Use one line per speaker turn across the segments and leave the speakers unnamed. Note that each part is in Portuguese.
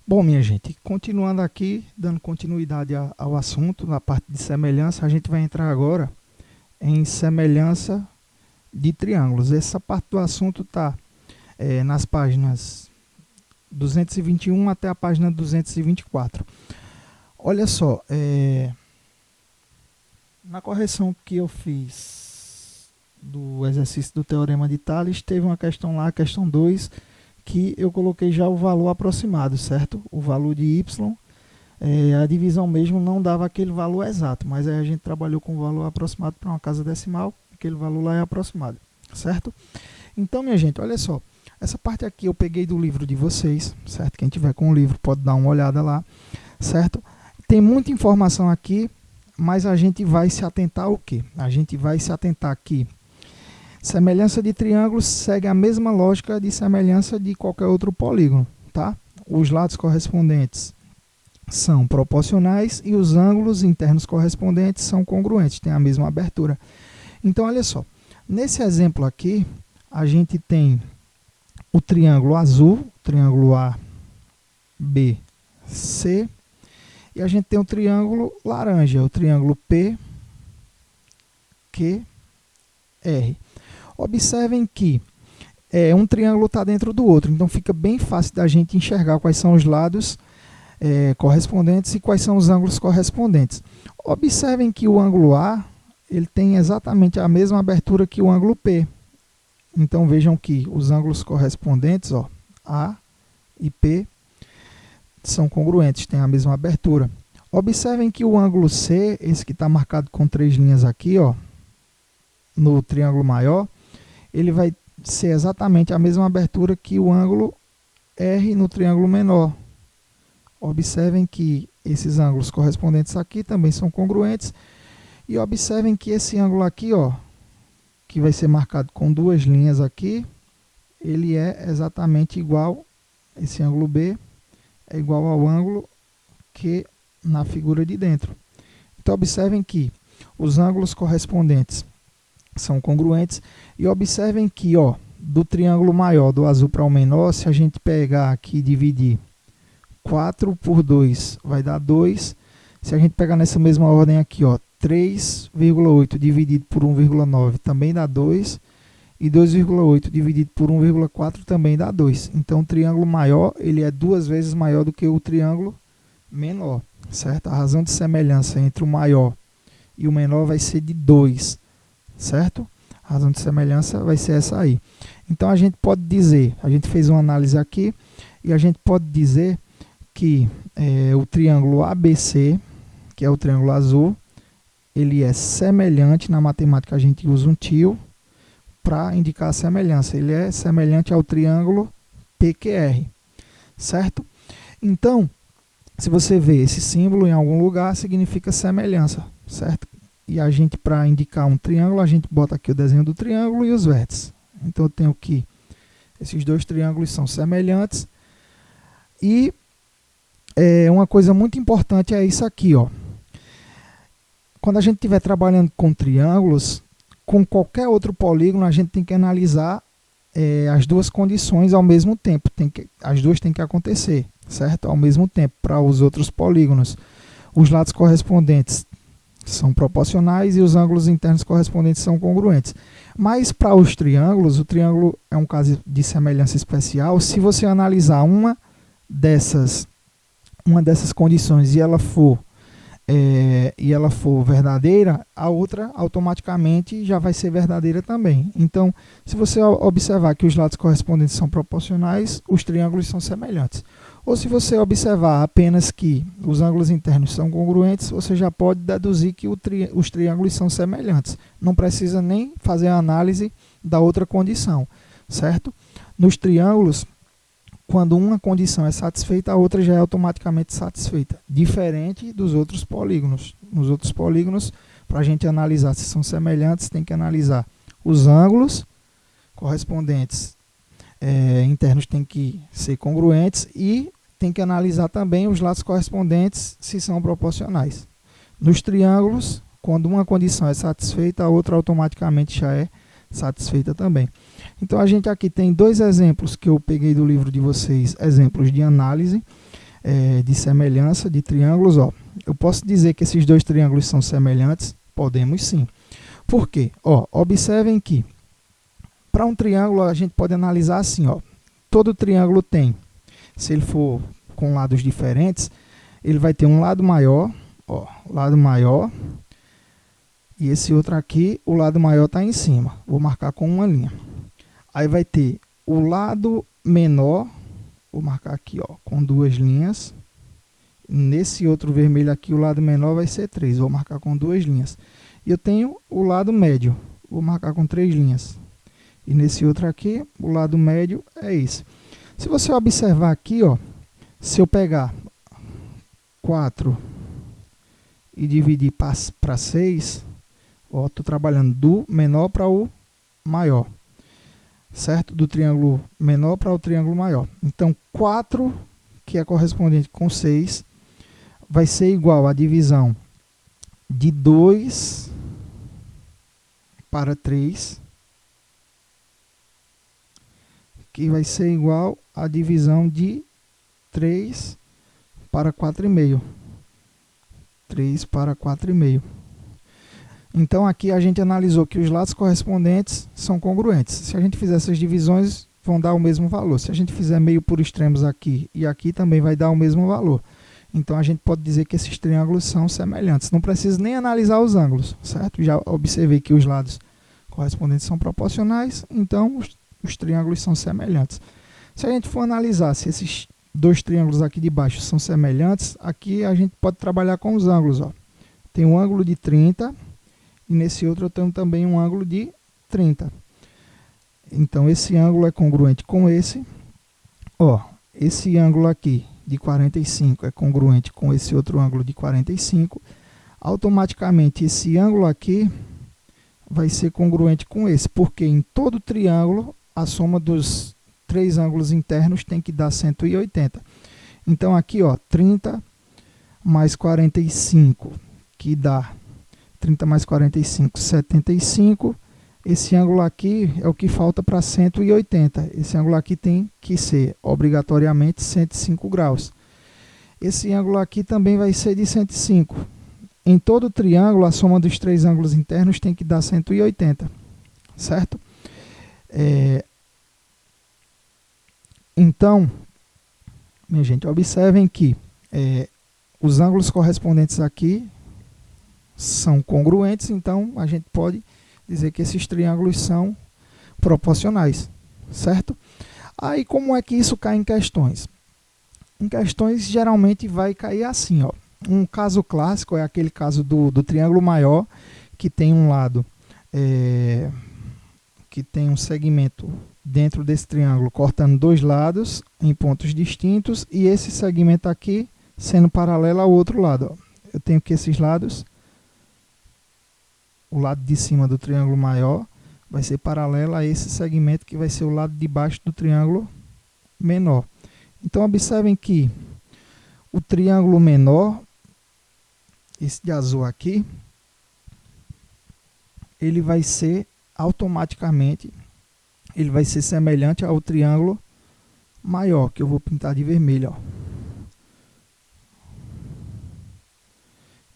Bom, minha gente, continuando aqui, dando continuidade ao assunto, na parte de semelhança, a gente vai entrar agora em semelhança de triângulos. Essa parte do assunto está nas páginas 221 até a página 224. Olha só, na correção que eu fiz do exercício do Teorema de Tales, teve uma questão lá, a questão 2, que eu coloquei já o valor aproximado, certo? O valor de y, a divisão mesmo não dava aquele valor exato, mas aí a gente trabalhou com o valor aproximado para uma casa decimal, aquele valor lá é aproximado, certo? Então, minha gente, olha só, essa parte aqui eu peguei do livro de vocês, certo? Quem tiver com o livro pode dar uma olhada lá, certo? Tem muita informação aqui, mas a gente vai se atentar ao quê? A gente vai se atentar aqui. Semelhança de triângulos segue a mesma lógica de semelhança de qualquer outro polígono, tá? Os lados correspondentes são proporcionais e os ângulos internos correspondentes são congruentes, tem a mesma abertura. Então, olha só, nesse exemplo aqui, a gente tem o triângulo azul, o triângulo ABC, e a gente tem o triângulo laranja, o triângulo PQR. Observem que um triângulo está dentro do outro, então fica bem fácil da gente enxergar quais são os lados correspondentes e quais são os ângulos correspondentes. Observem que o ângulo A ele tem exatamente a mesma abertura que o ângulo P. Então vejam que os ângulos correspondentes, ó, A e P, são congruentes, têm a mesma abertura. Observem que o ângulo C, esse que está marcado com 3 linhas aqui, ó, no triângulo maior, ele vai ser exatamente a mesma abertura que o ângulo R no triângulo menor. Observem que esses ângulos correspondentes aqui também são congruentes. E observem que esse ângulo aqui, ó, que vai ser marcado com 2 linhas aqui, ele é exatamente igual, esse ângulo B é igual ao ângulo Q na figura de dentro. Então observem que os ângulos correspondentes são congruentes e observem que, ó, do triângulo maior, do azul para o menor, se a gente pegar aqui e dividir 4 por 2 vai dar 2. Se a gente pegar nessa mesma ordem aqui, ó, 3,8 dividido por 1,9 também dá 2. E 2,8 dividido por 1,4 também dá 2. Então o triângulo maior ele é 2 vezes maior do que o triângulo menor, certo? A razão de semelhança entre o maior e o menor vai ser de 2, certo? A razão de semelhança vai ser essa aí. Então a gente pode dizer, a gente fez uma análise aqui, e a gente pode dizer que o triângulo ABC, que é o triângulo azul, ele é semelhante, na matemática a gente usa um tio para indicar a semelhança. Ele é semelhante ao triângulo PQR, certo? Então, se você vê esse símbolo em algum lugar, significa semelhança, certo? E a gente, para indicar um triângulo, a gente bota aqui o desenho do triângulo e os vértices. Então, eu tenho que esses dois triângulos são semelhantes. E uma coisa muito importante é isso aqui, ó. Quando a gente estiver trabalhando com triângulos, com qualquer outro polígono, a gente tem que analisar as duas condições ao mesmo tempo. As duas têm que acontecer, certo? Ao mesmo tempo, para os outros polígonos. Os lados correspondentes são proporcionais e os ângulos internos correspondentes são congruentes. Mas para os triângulos, o triângulo é um caso de semelhança especial. Se você analisar uma dessas condições e ela for verdadeira, a outra automaticamente já vai ser verdadeira também. Então, se você observar que os lados correspondentes são proporcionais, os triângulos são semelhantes. Ou se você observar apenas que os ângulos internos são congruentes, você já pode deduzir que os triângulos são semelhantes. Não precisa nem fazer a análise da outra condição, certo? Nos triângulos, quando uma condição é satisfeita, a outra já é automaticamente satisfeita, diferente dos outros polígonos. Nos outros polígonos, para a gente analisar se são semelhantes, tem que analisar os ângulos correspondentes internos têm que ser congruentes e tem que analisar também os lados correspondentes se são proporcionais. Nos triângulos, quando uma condição é satisfeita, a outra automaticamente já é satisfeita também. Então a gente aqui tem dois exemplos que eu peguei do livro de vocês, exemplos de análise. de semelhança de triângulos, ó. Eu posso dizer que esses dois triângulos são semelhantes? Podemos sim. Por quê? Ó, observem que para um triângulo a gente pode analisar assim, ó. Todo triângulo tem, se ele for com lados diferentes, ele vai ter um lado maior, ó, lado maior, e esse outro aqui, o lado maior está em cima. Vou marcar com uma linha. Aí vai ter o lado menor, vou marcar aqui, ó, com duas linhas. Nesse outro vermelho aqui, o lado menor vai ser 3, vou marcar com duas linhas. E eu tenho o lado médio, vou marcar com 3 linhas. E nesse outro aqui, o lado médio é esse. Se você observar aqui, ó, se eu pegar 4 e dividir para 6, ó, estou trabalhando do menor para o maior, certo? Do triângulo menor para o triângulo maior. Então, 4, que é correspondente com 6, vai ser igual à divisão de 2 para 3, que vai ser igual à divisão de 3 para 4,5. 3 para 4,5. Então, aqui a gente analisou que os lados correspondentes são congruentes. Se a gente fizer essas divisões, vão dar o mesmo valor. Se a gente fizer meio por extremos aqui e aqui, também vai dar o mesmo valor. Então, a gente pode dizer que esses triângulos são semelhantes. Não precisa nem analisar os ângulos, certo? Já observei que os lados correspondentes são proporcionais, então os triângulos são semelhantes. Se a gente for analisar se esses dois triângulos aqui de baixo são semelhantes, aqui a gente pode trabalhar com os ângulos, ó. Tem um ângulo de 30 e nesse outro eu tenho também um ângulo de 30. Então, esse ângulo é congruente com esse. Ó, esse ângulo aqui de 45 é congruente com esse outro ângulo de 45. Automaticamente, esse ângulo aqui vai ser congruente com esse, porque em todo triângulo, a soma dos 3 ângulos internos tem que dar 180. Então, aqui, ó, 30 mais 45, que dá 30 mais 45, 75. Esse ângulo aqui é o que falta para 180. Esse ângulo aqui tem que ser, obrigatoriamente, 105 graus. Esse ângulo aqui também vai ser de 105. Em todo triângulo, a soma dos 3 ângulos internos tem que dar 180, certo? Então, minha gente, observem que os ângulos correspondentes aqui são congruentes, então a gente pode dizer que esses triângulos são proporcionais, certo? Aí, como é que isso cai em questões? Em questões, geralmente vai cair assim, ó. Um caso clássico é aquele caso do triângulo maior, que tem um lado, que tem um segmento dentro desse triângulo cortando dois lados em pontos distintos, e esse segmento aqui sendo paralelo ao outro lado, ó. Eu tenho que esses lados, o lado de cima do triângulo maior vai ser paralelo a esse segmento que vai ser o lado de baixo do triângulo menor. Então, observem que o triângulo menor, esse de azul aqui, ele vai ser automaticamente, ele vai ser semelhante ao triângulo maior, que eu vou pintar de vermelho, ó.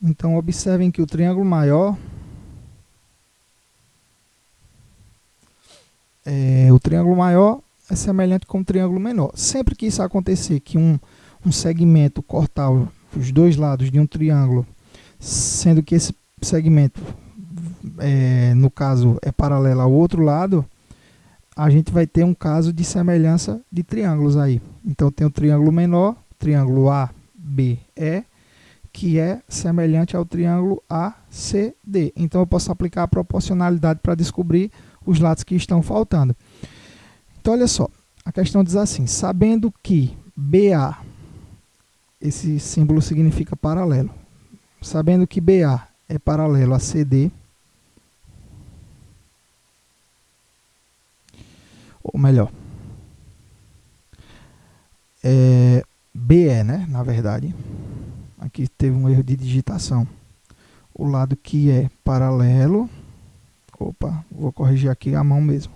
Então, observem que o triângulo maior, é semelhante com o triângulo menor. Sempre que isso acontecer, que um segmento cortar os dois lados de um triângulo, sendo que esse segmento, no caso, é paralelo ao outro lado, a gente vai ter um caso de semelhança de triângulos aí. Então, tem o triângulo menor, triângulo ABE, que é semelhante ao triângulo ACD. Então, eu posso aplicar a proporcionalidade para descobrir os lados que estão faltando. Então, olha só, a questão diz assim: sabendo que BA, esse símbolo significa paralelo, sabendo que BA é paralelo a CD, ou melhor, BE, né, na verdade, aqui teve um erro de digitação, o lado que é paralelo, vou corrigir aqui a mão mesmo,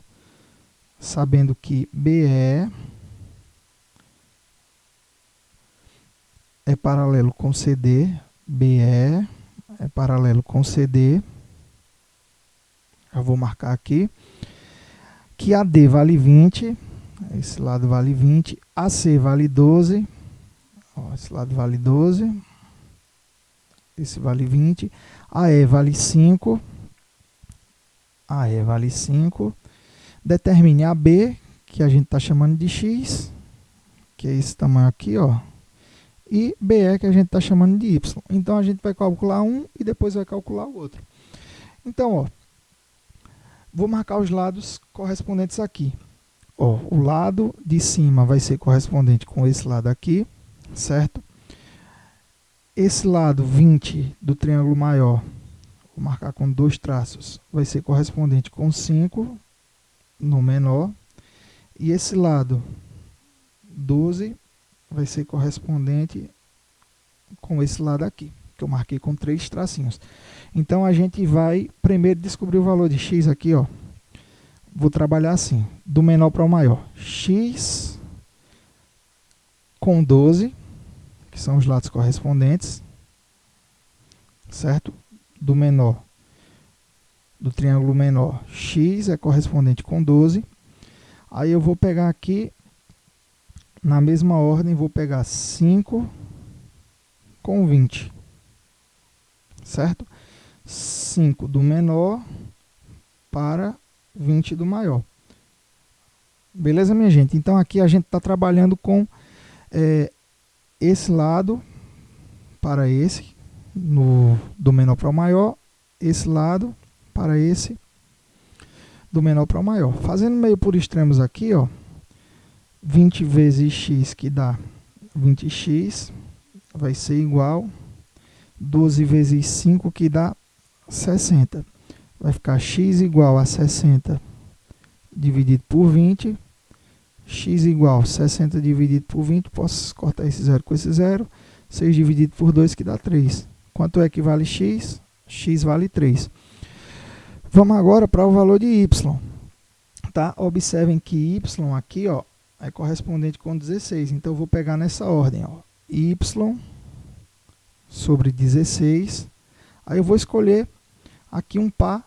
sabendo que BE é paralelo com CD, BE é paralelo com CD, eu vou marcar aqui, que AD vale 20, esse lado vale 20, AC vale 12, ó, esse lado vale 12, esse vale 20, AE vale 5, AE vale 5, determine AB, que a gente está chamando de X, que é esse tamanho aqui, ó, e BE, que a gente está chamando de Y. Então, a gente vai calcular um e depois vai calcular o outro. Então, ó, vou marcar os lados correspondentes aqui. Ó, o lado de cima vai ser correspondente com esse lado aqui, certo? Esse lado 20 do triângulo maior, vou marcar com 2 traços, vai ser correspondente com 5 no menor. E esse lado 12 vai ser correspondente com esse lado aqui, que eu marquei com 3 tracinhos. Então, a gente vai primeiro descobrir o valor de x aqui, ó. Vou trabalhar assim, do menor para o maior. X com 12, que são os lados correspondentes, certo? Do menor, do triângulo menor, x é correspondente com 12. Aí eu vou pegar aqui, na mesma ordem, vou pegar 5 com 20, certo? 5 do menor para 20 do maior. Beleza, minha gente? Então, aqui a gente está trabalhando com esse lado para esse, do menor para o maior, esse lado para esse, do menor para o maior. Fazendo meio por extremos aqui, ó, 20 vezes x, que dá 20x, vai ser igual 12 vezes 5, que dá 60. Vai ficar x igual a 60 dividido por 20. X igual a 60 dividido por 20. Posso cortar esse zero com esse zero. 6 dividido por 2, que dá 3. Quanto é que vale x? X vale 3. Vamos agora para o valor de y. Tá? Observem que y aqui, ó, é correspondente com 16. Então, eu vou pegar nessa ordem, ó, y sobre 16. Aí eu vou escolher aqui um par.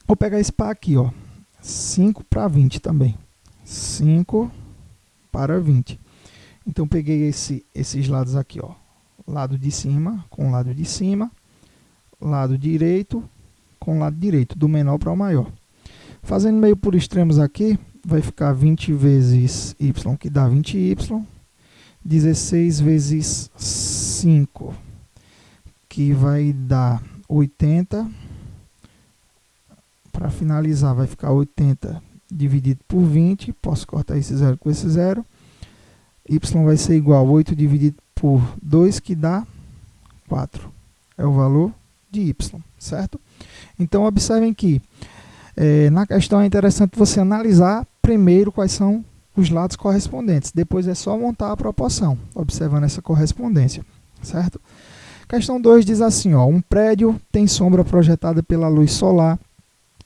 Vou pegar esse par aqui, ó, 5 para 20 também. 5 para 20. Então, peguei esses lados aqui, ó, lado de cima com lado de cima, lado direito com lado direito, do menor para o maior. Fazendo meio por extremos aqui, vai ficar 20 vezes y, que dá 20y, 16 vezes 5, que vai dar 80. Para finalizar, vai ficar 80 dividido por 20. Posso cortar esse zero com esse zero. Y vai ser igual a 8 dividido por 2, que dá 4. É o valor de y, certo? Então, observem que na questão é interessante você analisar primeiro quais são os lados correspondentes. Depois é só montar a proporção, observando essa correspondência, certo? Questão 2 diz assim, ó, um prédio tem sombra projetada pela luz solar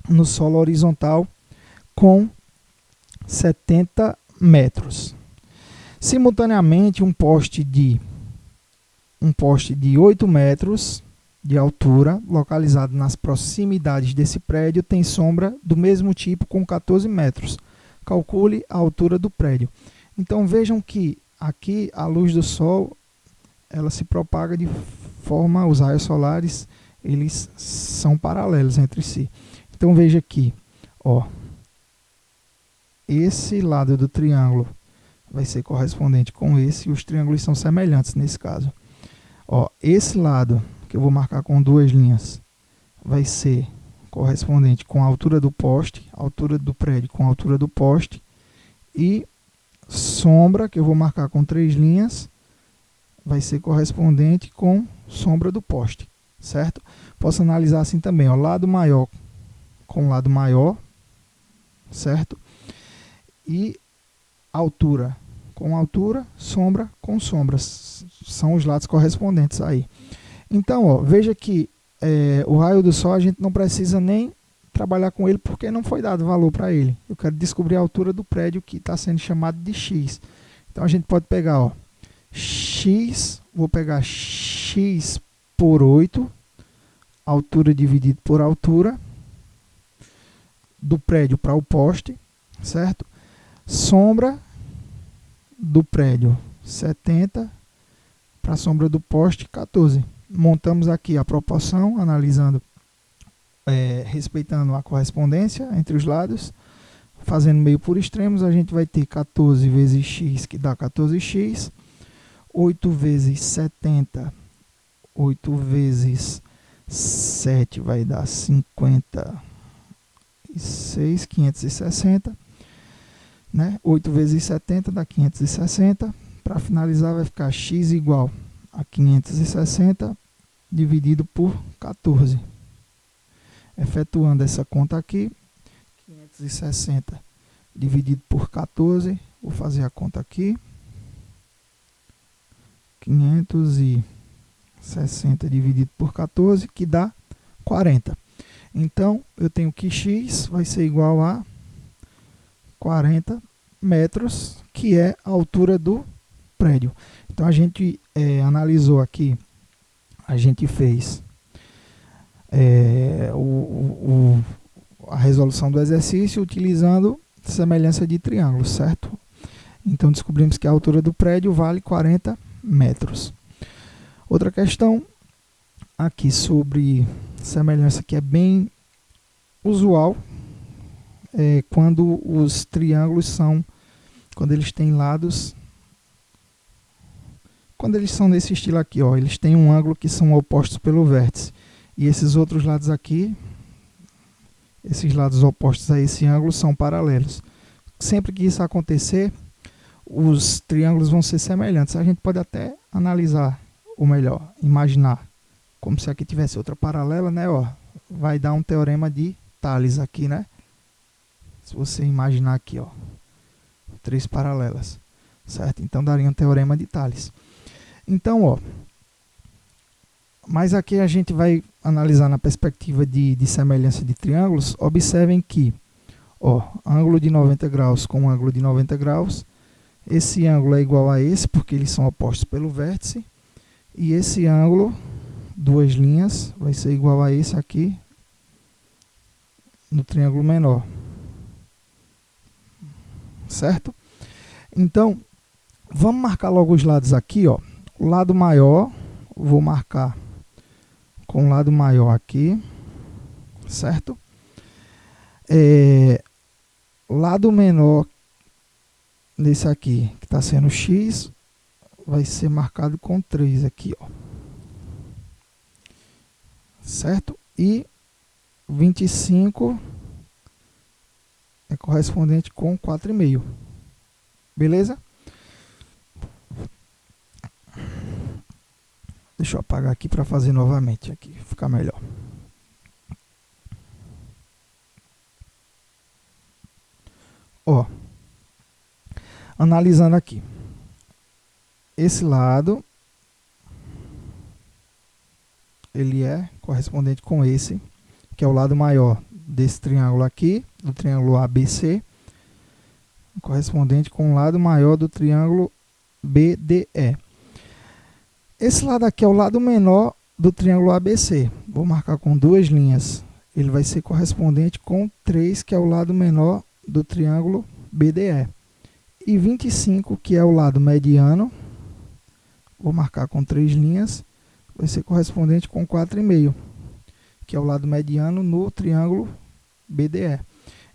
no solo horizontal com 70 metros. Simultaneamente, um poste de 8 metros de altura, localizado nas proximidades desse prédio, tem sombra do mesmo tipo com 14 metros. Calcule a altura do prédio. Então, vejam que aqui a luz do sol, ela se propaga de forma, os raios solares, eles são paralelos entre si. Então, veja aqui, ó, esse lado do triângulo vai ser correspondente com esse, e os triângulos são semelhantes nesse caso. Ó, esse lado, que eu vou marcar com 2 linhas, vai ser correspondente com a altura do poste, altura do prédio com a altura do poste, e sombra, que eu vou marcar com 3 linhas, vai ser correspondente com sombra do poste, certo? Posso analisar assim também, ó, lado maior com lado maior, certo? E altura com altura, sombra com sombras, são os lados correspondentes aí. Então, ó, veja que o raio do sol a gente não precisa nem trabalhar com ele, porque não foi dado valor para ele. Eu quero descobrir a altura do prédio, que está sendo chamado de x. Então, a gente pode pegar, ó, x x, vou pegar x por 8, altura dividido por altura, do prédio para o poste, certo? Sombra do prédio 70 para a sombra do poste 14. Montamos aqui a proporção, analisando, respeitando a correspondência entre os lados, fazendo meio por extremos, a gente vai ter 14 vezes x, que dá 14x, 8 vezes 70, 8 vezes 7 vai dar 56, 560, né? 8 vezes 70 dá 560. Para finalizar, vai ficar x igual a 560 dividido por 14. Efetuando essa conta aqui, 560 dividido por 14, vou fazer a conta aqui. 560 dividido por 14, que dá 40. Então, eu tenho que x vai ser igual a 40 metros, que é a altura do prédio. Então, a gente analisou aqui, a gente fez a resolução do exercício utilizando semelhança de triângulos, certo? Então, descobrimos que a altura do prédio vale 40 metros. Outra questão aqui sobre semelhança que é bem usual, é quando os triângulos são, quando eles têm lados, quando eles são nesse estilo aqui, ó, eles têm um ângulo que são opostos pelo vértice, e esses outros lados aqui, esses lados opostos a esse ângulo são paralelos. Sempre que isso acontecer, os triângulos vão ser semelhantes. A gente pode até analisar, ou melhor, imaginar, como se aqui tivesse outra paralela, né? Ó, vai dar um teorema de Tales aqui, né? Se você imaginar aqui, ó, 3 paralelas, certo? Então daria um teorema de Tales. Então, ó, mas aqui a gente vai analisar na perspectiva de semelhança de triângulos. Observem que, ó, ângulo de 90 graus com ângulo de 90 graus, esse ângulo é igual a esse, porque eles são opostos pelo vértice, e esse ângulo, duas linhas, vai ser igual a esse aqui, no triângulo menor. Certo? Então, vamos marcar logo os lados aqui, ó. O lado maior, vou marcar com o lado maior aqui, certo? Lado menor nesse aqui, que está sendo x, vai ser marcado com 3 aqui, ó. Certo? E 25 é correspondente com 4,5. Beleza? Deixa eu apagar aqui para fazer novamente, aqui ficar melhor. Ó, analisando aqui, esse lado, ele é correspondente com esse, que é o lado maior desse triângulo aqui, do triângulo ABC, correspondente com o lado maior do triângulo BDE. Esse lado aqui é o lado menor do triângulo ABC. Vou marcar com 2 linhas. Ele vai ser correspondente com 3, que é o lado menor do triângulo BDE. E 25, que é o lado mediano, vou marcar com 3 linhas, vai ser correspondente com 4,5, que é o lado mediano no triângulo BDE.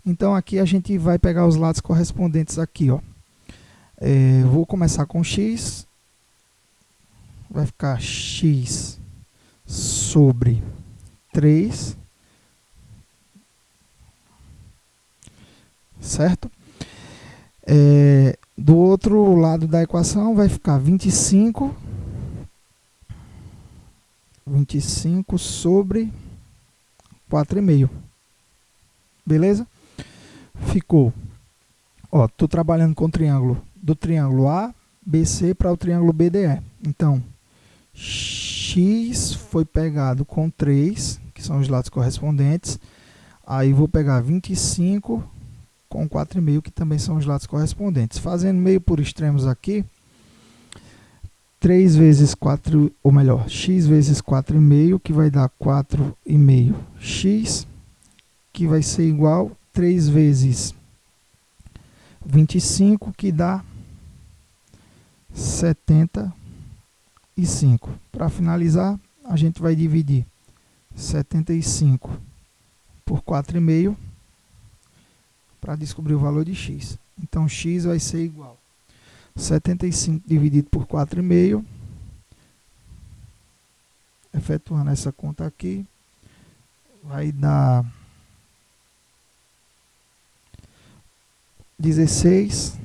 Então, aqui a gente vai pegar os lados correspondentes aqui, ó. Vou começar com x, vai ficar x sobre 3, certo? Do outro lado da equação vai ficar 25 sobre 4,5. Beleza? Ficou. Ó, tô trabalhando com o triângulo, do triângulo ABC para o triângulo BDE. Então, x foi pegado com 3, que são os lados correspondentes. Aí vou pegar 25 com 4,5, que também são os lados correspondentes. Fazendo meio por extremos aqui, 3 vezes 4, ou melhor, x vezes 4,5, que vai dar 4,5x, que vai ser igual 3 vezes 25, que dá 75. Para finalizar, a gente vai dividir 75 por 4,5 para descobrir o valor de x. Então, x vai ser igual a 75 dividido por 4,5. Efetuando essa conta aqui, vai dar 16.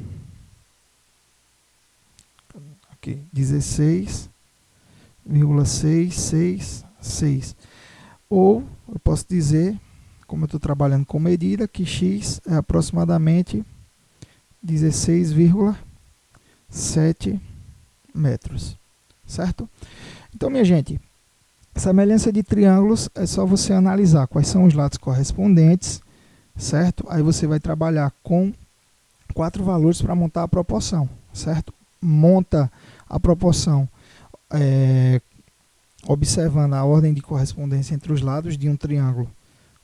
Aqui, 16,666. Ou eu posso dizer, como eu estou trabalhando com medida, que x é aproximadamente 16,7 metros, certo? Então, minha gente, semelhança de triângulos é só você analisar quais são os lados correspondentes, certo? Aí você vai trabalhar com 4 valores para montar a proporção, certo? Monta a proporção observando a ordem de correspondência entre os lados de um triângulo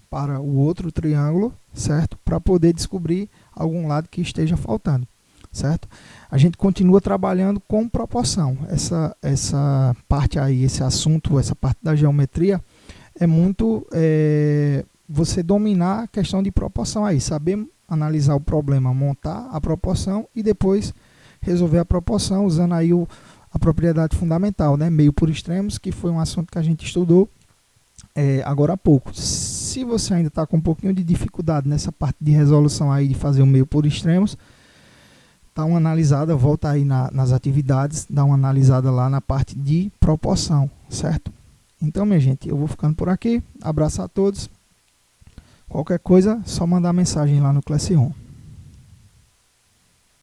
para o outro triângulo, certo? Para poder descobrir algum lado que esteja faltando, certo? A gente continua trabalhando com proporção. Essa parte aí, esse assunto, essa parte da geometria é muito você dominar a questão de proporção aí, saber analisar o problema, montar a proporção e depois resolver a proporção usando aí a propriedade fundamental, né? Meio por extremos, que foi um assunto que a gente estudou agora há pouco. Se você ainda está com um pouquinho de dificuldade nessa parte de resolução aí de fazer o meio por extremos, dá uma analisada, volta aí nas atividades, dá uma analisada lá na parte de proporção, certo? Então, minha gente, eu vou ficando por aqui. Abraço a todos. Qualquer coisa, só mandar mensagem lá no Classroom.